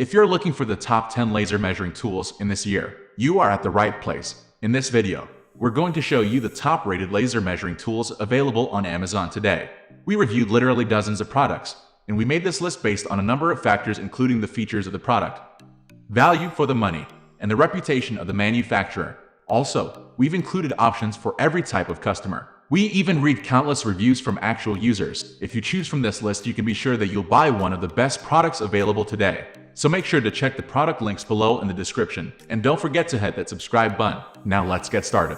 If you're looking for the top 10 laser measuring tools in this year, you are at the right place. In this video, we're going to show you the top-rated laser measuring tools available on Amazon today. We reviewed literally dozens of products, and we made this list based on a number of factors including the features of the product, value for the money, and the reputation of the manufacturer. Also, we've included options for every type of customer. We even read countless reviews from actual users. If you choose from this list, you can be sure that you'll buy one of the best products available today. So make sure to check the product links below in the description, and don't forget to hit that subscribe button. Now let's get started.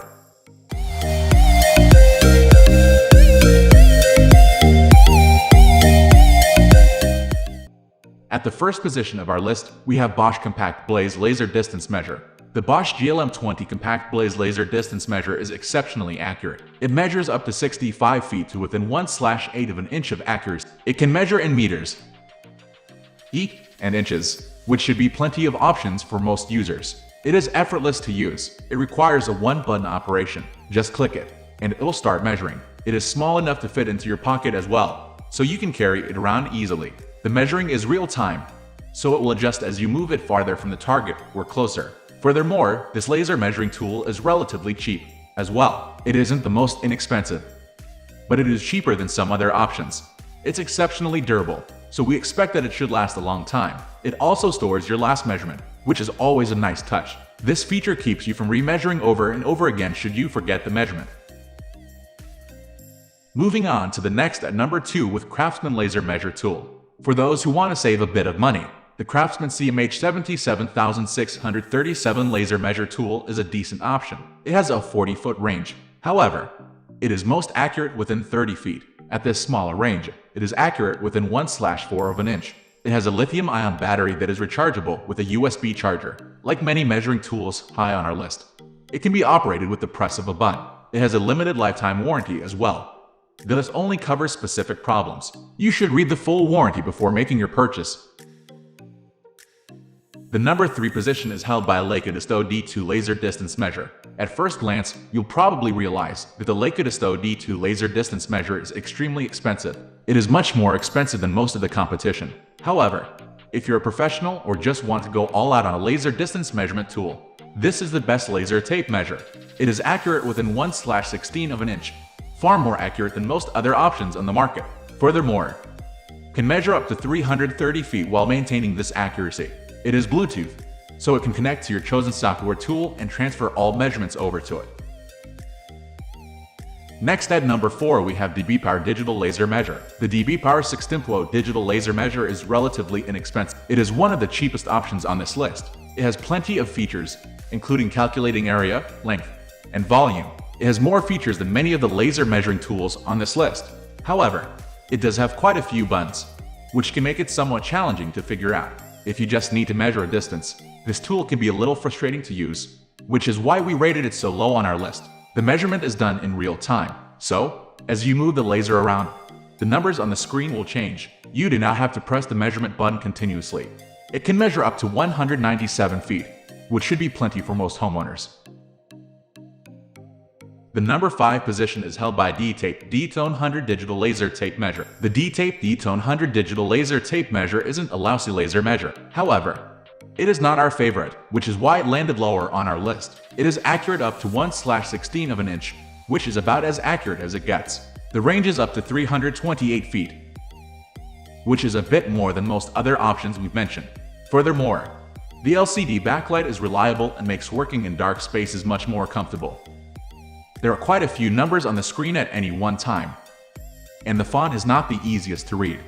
At the first position of our list, we have Bosch Compact Blaze Laser Distance Measure. The Bosch GLM20 Compact Blaze Laser Distance Measure is exceptionally accurate. It measures up to 65 feet to within 1/8 of an inch of accuracy. It can measure in meters, feet, and inches, which should be plenty of options for most users. It is effortless to use. It requires a one-button operation. Just click it, and it will start measuring. It is small enough to fit into your pocket as well, so you can carry it around easily. The measuring is real-time, so it will adjust as you move it farther from the target or closer. Furthermore, this laser measuring tool is relatively cheap as well. It isn't the most inexpensive, but it is cheaper than some other options. It's exceptionally durable, so we expect that it should last a long time. It also stores your last measurement, which is always a nice touch. This feature keeps you from remeasuring over and over again should you forget the measurement. Moving on to the next at number 2 with CRAFTSMAN Laser Measure Tool. For those who want to save a bit of money, the CRAFTSMAN CMH77637 laser measure tool is a decent option. It has a 40-foot range. However, it is most accurate within 30 feet. At this smaller range, it is accurate within 1/4 of an inch. It has a lithium-ion battery that is rechargeable with a USB charger. Like many measuring tools high on our list, it can be operated with the press of a button. It has a limited lifetime warranty as well. This only covers specific problems. You should read the full warranty before making your purchase. The number 3 position is held by Leica DISTO D2 Laser Distance Measure. At first glance, you'll probably realize that the Leica DISTO D2 Laser Distance Measure is extremely expensive. It is much more expensive than most of the competition. However, if you're a professional or just want to go all out on a laser distance measurement tool, this is the best laser tape measure. It is accurate within 1/16 of an inch, far more accurate than most other options on the market. Furthermore, can measure up to 330 feet while maintaining this accuracy. It is Bluetooth, so it can connect to your chosen software tool and transfer all measurements over to it. Next at number 4 we have DBPOWER Digital Laser Measure. The DBPOWER TECCPO Digital Laser Measure is relatively inexpensive. It is one of the cheapest options on this list. It has plenty of features, including calculating area, length, and volume. It has more features than many of the laser measuring tools on this list. However, it does have quite a few buttons, which can make it somewhat challenging to figure out. If you just need to measure a distance, this tool can be a little frustrating to use, which is why we rated it so low on our list. The measurement is done in real time, so as you move the laser around, the numbers on the screen will change. You do not have to press the measurement button continuously. It can measure up to 197 feet, which should be plenty for most homeowners. The number 5 position is held by DTAPE D-Tone100 Digital Laser Tape Measure. The DTAPE D-Tone100 Digital Laser Tape Measure isn't a lousy laser measure. However, it is not our favorite, which is why it landed lower on our list. It is accurate up to 1/16 of an inch, which is about as accurate as it gets. The range is up to 328 feet, which is a bit more than most other options we've mentioned. Furthermore, the LCD backlight is reliable and makes working in dark spaces much more comfortable. There are quite a few numbers on the screen at any one time, and the font is not the easiest to read.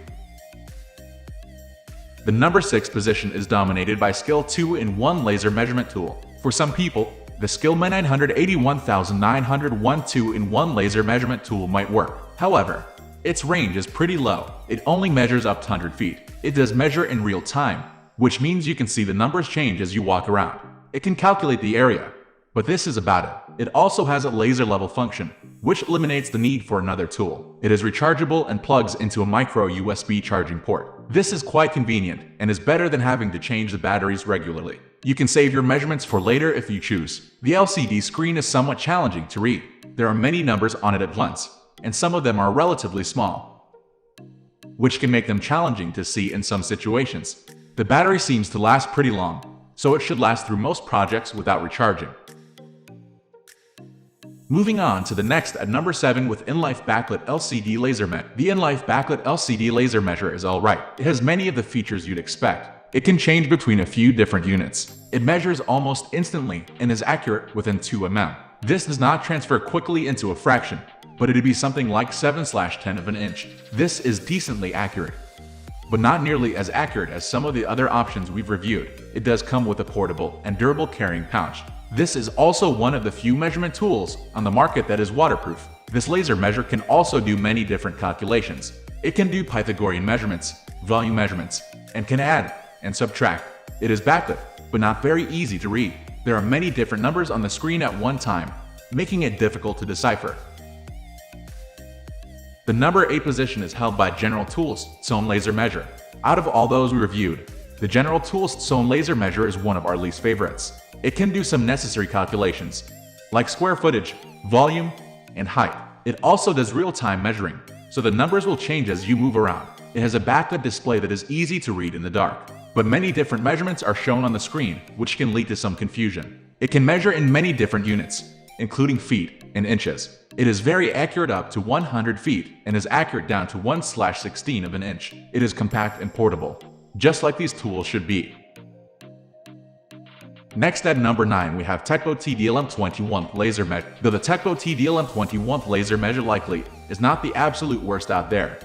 The number 6 position is dominated by SKIL 2-in-1 Laser Measurement Tool. For some people, the SKIL 981901 2-in-1 Laser Measurement Tool might work. However, its range is pretty low. It only measures up to 100 feet. It does measure in real time, which means you can see the numbers change as you walk around. It can calculate the area, but this is about it. It also has a laser level function, which eliminates the need for another tool. It is rechargeable and plugs into a micro USB charging port. This is quite convenient and is better than having to change the batteries regularly. You can save your measurements for later if you choose. The LCD screen is somewhat challenging to read. There are many numbers on it at once, and some of them are relatively small, which can make them challenging to see in some situations. The battery seems to last pretty long, so it should last through most projects without recharging. Moving on to the next at number 7 with InLife Backlit LCD Laser Measure. The InLife Backlit LCD Laser Measure is alright. It has many of the features you'd expect. It can change between a few different units. It measures almost instantly and is accurate within 2 mm. This does not transfer quickly into a fraction, but it'd be something like 7/10 of an inch. This is decently accurate, but not nearly as accurate as some of the other options we've reviewed. It does come with a portable and durable carrying pouch. This is also one of the few measurement tools on the market that is waterproof. This laser measure can also do many different calculations. It can do Pythagorean measurements, volume measurements, and can add and subtract. It is backlit, but not very easy to read. There are many different numbers on the screen at one time, making it difficult to decipher. The number 8 position is held by General Tools' Zone Laser Measure. Out of all those we reviewed, the General Tools' Zone Laser Measure is one of our least favorites. It can do some necessary calculations, like square footage, volume, and height. It also does real-time measuring, so the numbers will change as you move around. It has a backlit display that is easy to read in the dark, but many different measurements are shown on the screen, which can lead to some confusion. It can measure in many different units, including feet and inches. It is very accurate up to 100 feet and is accurate down to 1/16 of an inch. It is compact and portable, just like these tools should be. Next at number 9 we have TECCPO TDLM21 Laser Measure. Though the TECCPO TDLM21 Laser Measure likely is not the absolute worst out there,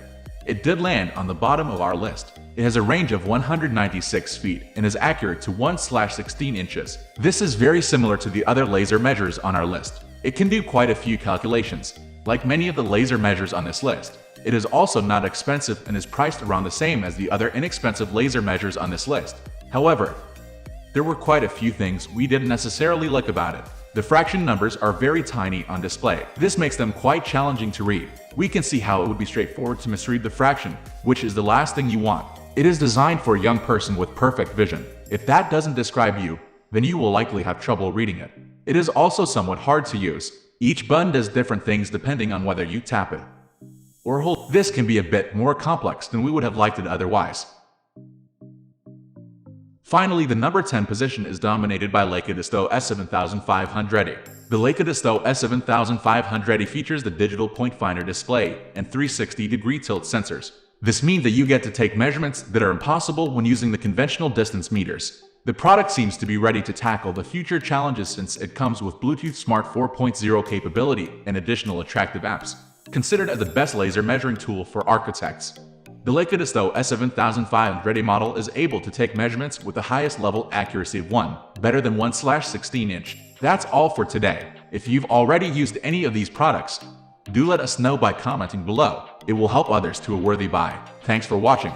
it did land on the bottom of our list. It has a range of 196 feet and is accurate to 1/16 inches. This is very similar to the other laser measures on our list. It can do quite a few calculations, like many of the laser measures on this list. It is also not expensive and is priced around the same as the other inexpensive laser measures on this list. However, there were quite a few things we didn't necessarily like about it. The fraction numbers are very tiny on display. This makes them quite challenging to read. We can see how it would be straightforward to misread the fraction, which is the last thing you want. It is designed for a young person with perfect vision. If that doesn't describe you, then you will likely have trouble reading it. It is also somewhat hard to use. Each button does different things depending on whether you tap it or hold. This can be a bit more complex than we would have liked it otherwise. Finally, the number 10 position is dominated by Leica DISTO S7500. The Leica DISTO S7500 features the digital point finder display and 360-degree tilt sensors. This means that you get to take measurements that are impossible when using the conventional distance meters. The product seems to be ready to tackle the future challenges since it comes with Bluetooth Smart 4.0 capability and additional attractive apps. Considered as the best laser measuring tool for architects, the Leica DISTO S7500 model is able to take measurements with the highest level accuracy of better than 1/16 inch. That's all for today. If you've already used any of these products, do let us know by commenting below. It will help others to a worthy buy. Thanks for watching.